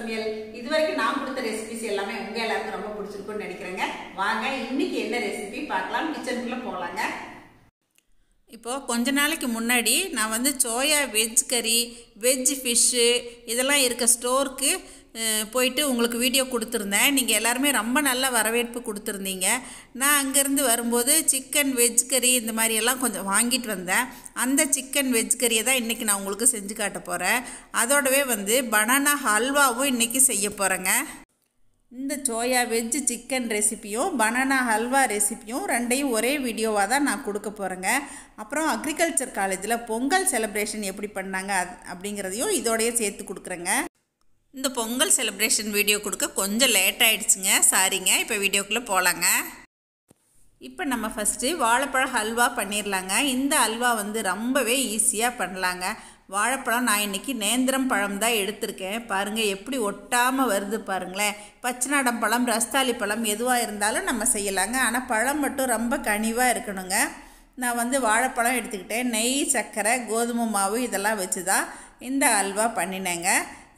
சமையல் இதுவரைக்கும் நான் கொடுத்த ரெசிபிஸ் எல்லாமே உங்க எல்லாருக்கும் ரொம்ப பிடிச்சிருக்கும்னு நினைக்கிறேங்க. வாங்க இன்னைக்கு என்ன ரெசிபி பார்க்கலாம். கிச்சனுக்குள்ள போலாங்க. இப்போ கொஞ்ச நாளைக்கு முன்னாடி நான் வந்து சோயா வெஜ் கறி, வெஜ் ஃபிஷ்ஷு இதெல்லாம் இருக்க ஸ்டோருக்கு போயிட்டு உங்களுக்கு வீடியோ கொடுத்துருந்தேன். நீங்கள் எல்லாருமே ரொம்ப நல்ல வரவேற்பு கொடுத்துருந்தீங்க. நான் அங்கேருந்து வரும்போது சிக்கன் வெஜ் கறி இந்த மாதிரியெல்லாம் கொஞ்சம் வாங்கிட்டு வந்தேன். அந்த சிக்கன் வெஜ் கறியை தான் இன்றைக்கி நான் உங்களுக்கு செஞ்சு காட்ட போகிறேன். அதோடவே வந்து பனானா ஹல்வாவும் இன்றைக்கி செய்ய போகிறேங்க. இந்த சோயா வெஜ் சிக்கன் ரெசிப்பியும் பனானா ஹல்வா ரெசிப்பியும் ரெண்டையும் ஒரே வீடியோவாக தான் நான் கொடுக்க போகிறேங்க. அப்புறம் அக்ரிகல்ச்சர் காலேஜில் பொங்கல் செலிப்ரேஷன் எப்படி பண்ணாங்க அப்படிங்கிறதையும் இதோடையே சேர்த்து கொடுக்குறேங்க. இந்த பொங்கல் செலிப்ரேஷன் வீடியோ கொடுக்க கொஞ்சம் லேட் ஆகிடுச்சுங்க, சாரிங்க. இப்போ வீடியோக்குள்ளே போகலாங்க. இப்போ நம்ம ஃபஸ்ட்டு வாழைப்பழ ஹல்வா பண்ணிடலாங்க. இந்த ஹல்வா வந்து ரொம்பவே ஈஸியாக பண்ணலாங்க. வாழைப்பழம் நான் இன்றைக்கி நேந்திரம் பழம் தான் எடுத்திருக்கேன். பாருங்கள் எப்படி ஒட்டாமல் வருது பாருங்களேன். பச்சைநாடம் பழம், ரஸ்தாளி பழம் எதுவாக இருந்தாலும் நம்ம செய்யலாங்க. ஆனால் பழம் மட்டும் ரொம்ப கனிவாக இருக்கணுங்க. நான் வந்து வாழைப்பழம் எடுத்துக்கிட்டேன். நெய், சர்க்கரை, கோதுமை மாவு இதெல்லாம் வச்சு தான் இந்த ஹல்வா பண்ணினேங்க.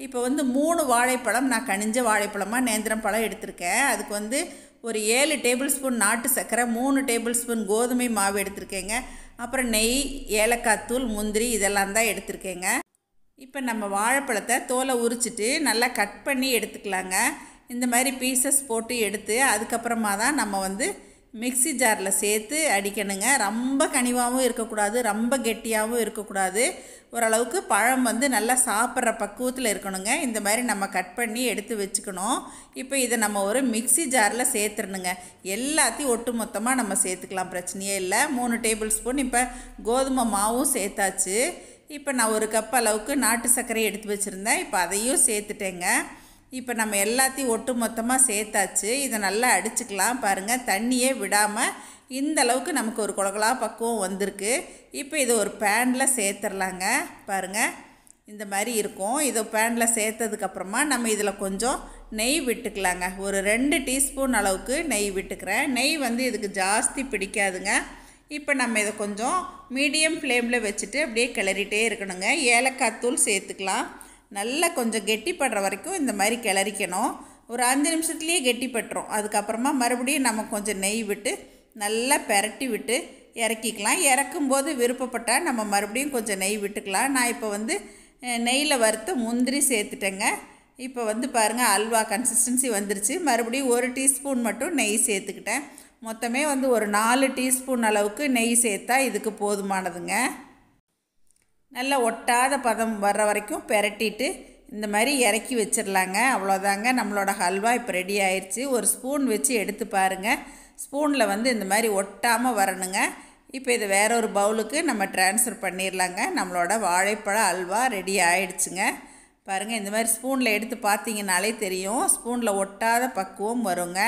இப்போ வந்து 3 வாழைப்பழம் நான் கனிஞ்ச வாழைப்பழமாக நேந்திரம் பழம் எடுத்திருக்கேன். அதுக்கு வந்து ஒரு 7 டேபிள் ஸ்பூன் நாட்டு சர்க்கரை, 3 டேபிள் ஸ்பூன் கோதுமை மாவு எடுத்திருக்கேங்க. அப்புறம் நெய், ஏலக்காய் தூள், முந்திரி இதெல்லாம் தான் எடுத்திருக்கேங்க. இப்போ நம்ம வாழைப்பழத்தை தோலை உரிச்சிட்டு நல்லா கட் பண்ணி எடுத்துக்கலாங்க. இந்த மாதிரி பீசஸ் போட்டு எடுத்து அதுக்கப்புறமா தான் நம்ம வந்து மிக்ஸி ஜாரில் சேர்த்து அடிக்கணுங்க. ரொம்ப கனிவாகவும் இருக்கக்கூடாது, ரொம்ப கெட்டியாகவும் இருக்கக்கூடாது. ஓரளவுக்கு பழம் வந்து நல்லா சாப்பிட்ற பக்குவத்தில் இருக்கணுங்க. இந்த மாதிரி நம்ம கட் பண்ணி எடுத்து வச்சுக்கணும். இப்போ இதை நம்ம ஒரு மிக்ஸி ஜாரில் சேர்த்துடணுங்க. எல்லாத்தையும் ஒட்டு மொத்தமாக நம்ம சேர்த்துக்கலாம், பிரச்சனையே இல்லை. 3 டேபிள் ஸ்பூன் இப்போ கோதுமை மாவும் சேர்த்தாச்சு. இப்போ நான் 1 கப் அளவுக்கு நாட்டு சர்க்கரை எடுத்து வச்சுருந்தேன். இப்போ அதையும் சேர்த்துட்டேங்க. இப்போ நம்ம எல்லாத்தையும் ஒட்டு மொத்தமாக சேர்த்தாச்சு. இதை நல்லா அடிச்சுக்கலாம். பாருங்கள், தண்ணியே விடாமல் இந்த அளவுக்கு நமக்கு ஒரு குழகுலா பக்குவம் வந்திருக்கு. இப்போ இதை ஒரு பேனில் சேர்த்துடலாங்க. பாருங்கள், இந்த மாதிரி இருக்கும். இதை பேனில் சேர்த்ததுக்கப்புறமா நம்ம இதில் கொஞ்சம் நெய் விட்டுக்கலாங்க. ஒரு 2 டீஸ்பூன் அளவுக்கு நெய் விட்டுக்கிறேன். நெய் வந்து இதுக்கு ஜாஸ்தி பிடிக்காதுங்க. இப்போ நம்ம இதை கொஞ்சம் மீடியம் ஃப்ளேமில் வச்சுட்டு அப்படியே கிளறிட்டே இருக்கணுங்க. ஏலக்காய் தூள் சேர்த்துக்கலாம். நல்லா கொஞ்சம் கெட்டிப்படுற வரைக்கும் இந்த மாதிரி கிளறிக்கணும். ஒரு 5 நிமிஷத்துலேயே கெட்டிப்பட்டுரும். அதுக்கப்புறமா மறுபடியும் நம்ம கொஞ்சம் நெய் விட்டு நல்லா பெரட்டி விட்டு இறக்கிக்கலாம். இறக்கும்போது விருப்பப்பட்டால் நம்ம மறுபடியும் கொஞ்சம் நெய் விட்டுக்கலாம். நான் இப்போ வந்து நெய்யில் வறுத்த முந்திரி சேர்த்துட்டேங்க. இப்போ வந்து பாருங்கள், அல்வா கன்சிஸ்டன்சி வந்துருச்சு. மறுபடியும் 1 டீஸ்பூன் மட்டும் நெய் சேர்த்துக்கிட்டேன். மொத்தமே வந்து ஒரு 4 டீஸ்பூன் அளவுக்கு நெய் சேர்த்தா இதுக்கு போதுமானதுங்க. நல்லா ஒட்டாத பதம் வர்ற வரைக்கும் பெரட்டிட்டு இந்த மாதிரி இறக்கி வச்சிடலாங்க. அவ்வளோதாங்க, நம்மளோட ஹல்வா இப்போ ரெடி ஆயிடுச்சு. ஒரு ஸ்பூன் வச்சு எடுத்து பாருங்கள். ஸ்பூனில் வந்து இந்த மாதிரி ஒட்டாமல் வரணுங்க. இப்போ இதை வேற ஒரு பவுலுக்கு நம்ம ட்ரான்ஸ்ஃபர் பண்ணிடலாங்க. நம்மளோட வாழைப்பழ அல்வா ரெடி ஆயிடுச்சுங்க. பாருங்கள், இந்த மாதிரி ஸ்பூனில் எடுத்து பார்த்தீங்கனாலே தெரியும், ஸ்பூனில் ஒட்டாத பக்குவம் வருங்க.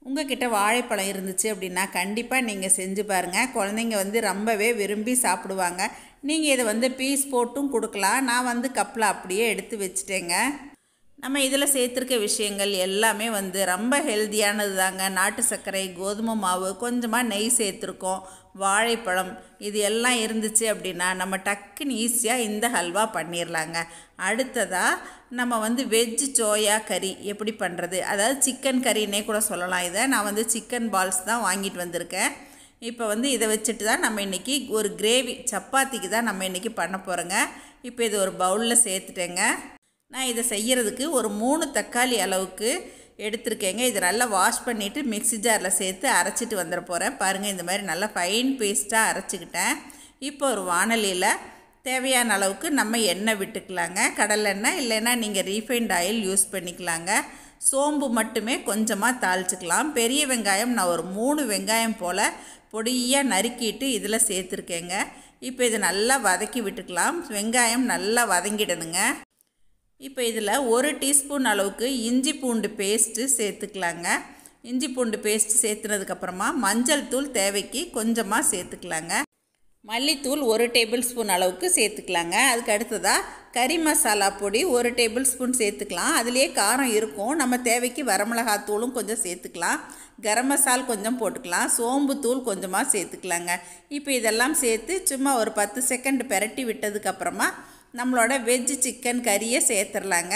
உங்கள்கிட்ட வாழைப்பழம் இருந்துச்சு அப்படின்னா கண்டிப்பாக நீங்கள் செஞ்சு பாருங்கள். குழந்தைங்க வந்து ரொம்பவே விரும்பி சாப்பிடுவாங்க. நீங்கள் இதை வந்து பீஸ் போட்டும் கொடுக்கலாம். நான் வந்து கப்பில் அப்படியே எடுத்து வச்சுட்டேங்க. நம்ம இதில் சேர்த்துருக்க விஷயங்கள் எல்லாமே வந்து ரொம்ப ஹெல்த்தியானது தாங்க. நாட்டு சர்க்கரை, கோதுமை மாவு, கொஞ்சமாக நெய் சேர்த்துருக்கோம், வாழைப்பழம் இது எல்லாம் இருந்துச்சு அப்படின்னா நம்ம டக்குன்னு ஈஸியாக இந்த ஹல்வா பண்ணிடலாங்க. அடுத்ததாக நம்ம வந்து வெஜ் சோயா கறி எப்படி பண்ணுறது, அதாவது சிக்கன் கறின்னே கூட சொல்லலாம். இதை நான் வந்து சிக்கன் பால்ஸ் தான் வாங்கிட்டு வந்திருக்கேன். இப்போ வந்து இதை வச்சுட்டு தான் நம்ம இன்றைக்கி ஒரு கிரேவி சப்பாத்திக்கு தான் நம்ம இன்றைக்கி பண்ண போகிறோங்க. இப்போ இது ஒரு பவுலில் சேர்த்துட்டேங்க. நான் இதை செய்கிறதுக்கு ஒரு 3 தக்காளி அளவுக்கு எடுத்திருக்கேங்க. இதை நல்லா வாஷ் பண்ணிவிட்டு மிக்ஸி ஜாரில் சேர்த்து அரைச்சிட்டு வந்துட போகிறேன். பாருங்கள், இந்த மாதிரி நல்லா ஃபைன் பேஸ்ட்டாக அரைச்சிக்கிட்டேன். இப்போ ஒரு வாணலியில் தேவையான அளவுக்கு நம்ம எண்ணெய் விட்டுக்கலாங்க. கடலெண்ணெய் இல்லைன்னா நீங்கள் ரீஃபைண்ட் ஆயில் யூஸ் பண்ணிக்கலாங்க. சோம்பு மட்டுமே கொஞ்சமாக தாளிச்சிக்கலாம். பெரிய வெங்காயம் நான் ஒரு 3 வெங்காயம் போல் பொடியாக நறுக்கிட்டு இதில் சேர்த்துருக்கேங்க. இப்போ இதை நல்லா வதக்கி விட்டுக்கலாம். வெங்காயம் நல்லா வதங்கிடணுங்க. இப்போ இதில் 1 டீஸ்பூன் அளவுக்கு இஞ்சி பூண்டு பேஸ்ட்டு சேர்த்துக்கலாங்க. இஞ்சி பூண்டு பேஸ்ட்டு சேர்த்துனதுக்கப்புறமா மஞ்சள் தூள் தேவைக்கு கொஞ்சமாக சேர்த்துக்கலாங்க. மல்லித்தூள் 1 டேபிள் ஸ்பூன் அளவுக்கு சேர்த்துக்கலாங்க. அதுக்கு அடுத்ததாக கறி மசாலா பொடி 1 டேபிள் ஸ்பூன் சேர்த்துக்கலாம். அதுலேயே காரம் இருக்கும். நம்ம தேவைக்கு வரமிளகாத்தூளும் கொஞ்சம் சேர்த்துக்கலாம். கரம் மசால் கொஞ்சம் போட்டுக்கலாம். சோம்பு தூள் கொஞ்சமாக சேர்த்துக்கலாங்க. இப்போ இதெல்லாம் சேர்த்து சும்மா ஒரு 10 செகண்ட் பெரட்டி விட்டதுக்கப்புறமா நம்மளோட வெஜ் சிக்கன் கறியை சேர்த்துடலாங்க.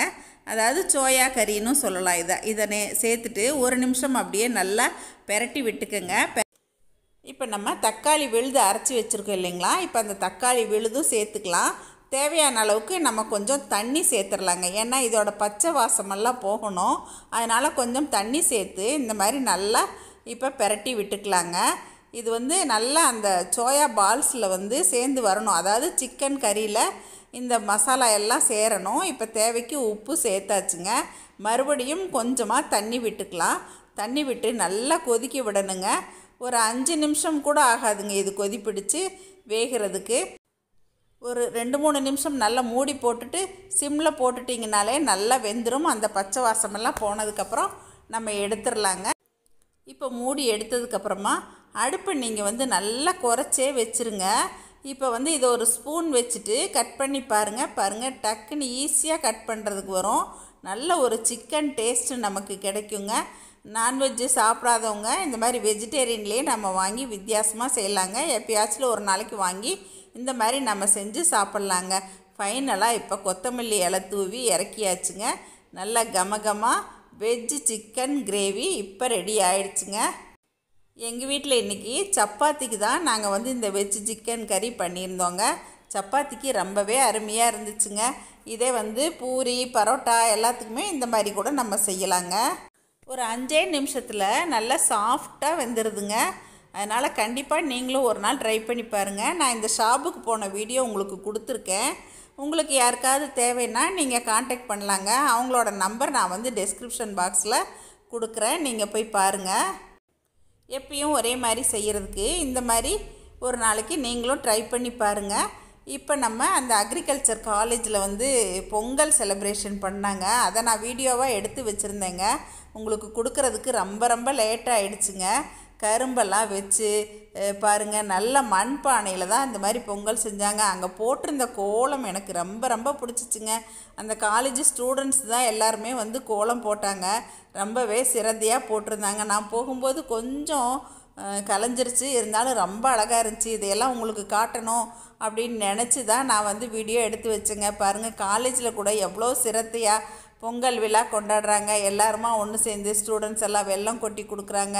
அதாவது சோயா கறின்னு சொல்லலாம். இதை சேர்த்துட்டு ஒரு நிமிஷம் அப்படியே நல்லா பெரட்டி விட்டுக்குங்க. இப்போ நம்ம தக்காளி விழுது அரைச்சி வச்சுருக்கோம் இல்லைங்களா, இப்போ அந்த தக்காளி விழுதும் சேர்த்துக்கலாம். தேவையான அளவுக்கு நம்ம கொஞ்சம் தண்ணி சேர்த்துடலாங்க. ஏன்னா இதோட பச்சை வாசமெல்லாம் போகணும். அதனால் கொஞ்சம் தண்ணி சேர்த்து இந்த மாதிரி நல்லா இப்போ பெரட்டி விட்டுக்கலாங்க. இது வந்து நல்லா அந்த சோயா பால்ஸில் சேர்ந்து வரணும். அதாவது சிக்கன் கறியில் இந்த மசாலா எல்லாம் சேரணும். இப்போ தேவைக்கு உப்பு சேர்த்தாச்சுங்க. மறுபடியும் கொஞ்சமாக தண்ணி விட்டுக்கலாம். தண்ணி விட்டு நல்லா கொதிக்க விடணுங்க. ஒரு 5 நிமிஷம் கூட ஆகாதுங்க இது கொதிப்பிடிச்சு வேகிறதுக்கு. ஒரு 2-3 நிமிஷம் நல்லா மூடி போட்டுட்டு சிம்மில் போட்டுட்டிங்கனாலே நல்லா வெந்துடும். அந்த பச்சை வாசமெல்லாம் போனதுக்கப்புறம் நம்ம எடுத்துடலாங்க. இப்போ மூடி எடுத்ததுக்கப்புறமா அடுப்பை நீங்கள் நல்லா குறைச்சே வச்சுருங்க. இப்போ இதை ஒரு ஸ்பூன் வச்சுட்டு கட் பண்ணி பாருங்கள் டக்குன்னு ஈஸியாக கட் பண்ணுறதுக்கு வரும். நல்ல ஒரு சிக்கன் டேஸ்ட்டு நமக்கு கிடைக்குங்க. நான்வெஜ்ஜு சாப்பிடாதவங்க இந்த மாதிரி வெஜிடேரியன்லேயே நம்ம வாங்கி வித்தியாசமாக செய்யலாங்க. எப்பயாச்சும் ஒரு நாளைக்கு வாங்கி இந்த மாதிரி நம்ம செஞ்சு சாப்பிட்லாங்க. ஃபைனலாக இப்போ கொத்தமல்லி இலை தூவி இறக்கியாச்சுங்க. நல்லா கமகமாக வெஜ்ஜு சிக்கன் கிரேவி இப்போ ரெடி ஆயிடுச்சுங்க. எங்கள் வீட்டில் இன்றைக்கி சப்பாத்திக்கு தான் நாங்கள் இந்த வெஜ்ஜு சிக்கன் கறி பண்ணியிருந்தோங்க. சப்பாத்திக்கு ரொம்பவே அருமையாக இருந்துச்சுங்க. இதே பூரி பரோட்டா எல்லாத்துக்குமே இந்த மாதிரி கூட நம்ம செய்யலாங்க. ஒரு 5 நிமிஷத்தில் நல்லா சாஃப்டாக வெந்துடுதுங்க. அதனால் கண்டிப்பாக நீங்களும் ஒரு நாள் ட்ரை பண்ணி பாருங்கள். நான் இந்த ஷாப்புக்கு போன வீடியோ உங்களுக்கு கொடுத்துருக்கேன். உங்களுக்கு யாருக்காவது தேவைன்னா நீங்கள் காண்டாக்ட் பண்ணலாங்க. அவங்களோட நம்பர் நான் டெஸ்கிரிப்ஷன் பாக்ஸில் கொடுக்குறேன். நீங்கள் போய் பாருங்கள். எப்பயும் ஒரே மாதிரி செய்கிறதுக்கு இந்த மாதிரி ஒரு நாளைக்கு நீங்களும் ட்ரை பண்ணி பாருங்கள். இப்போ நம்ம அந்த அக்ரிகல்ச்சர் காலேஜில் பொங்கல் செலிப்ரேஷன் பண்ணாங்க. அதை நான் வீடியோவாக எடுத்து வச்சுருந்தேங்க. உங்களுக்கு கொடுக்கறதுக்கு ரொம்ப லேட் ஆகிடுச்சுங்க. கரும்பெல்லாம் வச்சு பாருங்கள், நல்ல மண்பானையில் தான் இந்த மாதிரி பொங்கல் செஞ்சாங்க. அங்கே போட்டிருந்த கோலம் எனக்கு ரொம்ப பிடிச்சிச்சுங்க. அந்த காலேஜ் ஸ்டூடெண்ட்ஸ் தான் எல்லாருமே கோலம் போட்டாங்க. ரொம்பவே சிரத்தையாக போட்டிருந்தாங்க. நான் போகும்போது கொஞ்சம் கலைஞ்சிருச்சு, இருந்தாலும் ரொம்ப அழகாக இருந்துச்சு. இதையெல்லாம் உங்களுக்கு காட்டணும் அப்படின்னு நினச்சி தான் நான் வீடியோ எடுத்து வச்சேங்க. பாருங்கள், காலேஜில் கூட எவ்வளோ சிரத்தையாக பொங்கல் விழா கொண்டாடுறாங்க. எல்லாருமா ஒன்று சேர்ந்து ஸ்டூடெண்ட்ஸ் எல்லாம் வெல்லம் கொட்டி கொடுக்குறாங்க.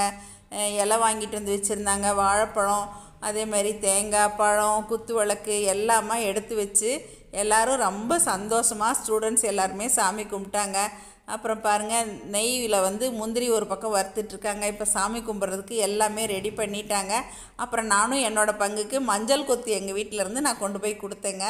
இலை வாங்கிட்டு வந்து வச்சுருந்தாங்க. வாழைப்பழம், அதே மாதிரி தேங்காய் பழம், குத்து விளக்கு எல்லாமே எடுத்து வச்சு எல்லோரும் ரொம்ப சந்தோஷமாக ஸ்டூடெண்ட்ஸ் எல்லாருமே சாமி கும்பிட்டாங்க. அப்புறம் பாருங்கள், நெய்யில் முந்திரி ஒரு பக்கம் வறுத்துட்ருக்காங்க. இப்போ சாமி கும்பிட்றதுக்கு எல்லாமே ரெடி பண்ணிட்டாங்க. அப்புறம் நானும் என்னோடய பங்குக்கு மஞ்சள் கொத்து எங்கள் வீட்டிலேருந்து நான் கொண்டு போய் கொடுத்தேங்க.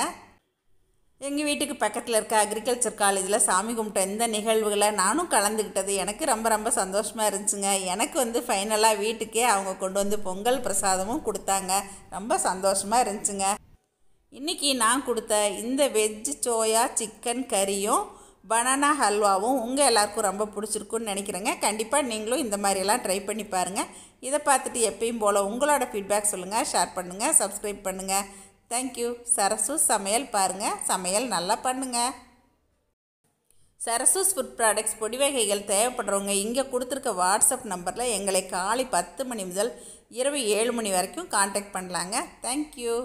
எங்கள் வீட்டுக்கு பக்கத்தில் இருக்க அக்ரிகல்ச்சர் காலேஜில் சாமி கும்பிட்ட இந்த நிகழ்வுகளை நானும் கலந்துக்கிட்டது எனக்கு ரொம்ப சந்தோஷமாக இருந்துச்சுங்க. எனக்கு ஃபைனலாக வீட்டுக்கே அவங்க கொண்டு பொங்கல் பிரசாதமும் கொடுத்தாங்க. ரொம்ப சந்தோஷமாக இருந்துச்சுங்க. இன்றைக்கி நான் கொடுத்த இந்த வெஜ்ஜு சோயா சிக்கன் கறியும் பனானா ஹல்வாவும் உங்கள் எல்லாருக்கும் ரொம்ப பிடிச்சிருக்குன்னு நினைக்கிறேங்க. கண்டிப்பாக நீங்களும் இந்த மாதிரியெல்லாம் ட்ரை பண்ணி பாருங்கள். இதை பார்த்துட்டு எப்பயும் போல் உங்களோட ஃபீட்பேக் சொல்லுங்கள், ஷேர் பண்ணுங்கள், சப்ஸ்கிரைப் பண்ணுங்கள். தேங்க்யூ. சரசூஸ் சமையல் பாருங்கள், சமையல் நல்லா பண்ணுங்கள். சரசூஸ் ஃபுட் ப்ராடக்ட்ஸ் பொடி வகைகள் தேவைப்படுறவங்க இங்கே கொடுத்துருக்க வாட்ஸ்அப் நம்பரில் எங்களை காலை 10 மணி முதல் இரவு 7 மணி வரைக்கும் காண்டாக்ட் பண்ணலாங்க. தேங்க்யூ.